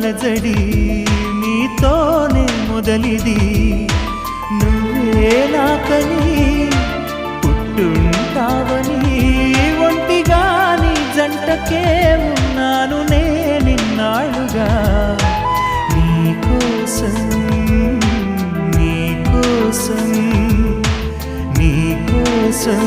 అలజడి నీతోనే మొదలిది నువ్వే నాకని పుట్టుంటావని ఒంటిగా నీ జంటకే ఉన్నాను నేనిన్నాళ్ళుగా నీకోసం నీకోసం నీకోసం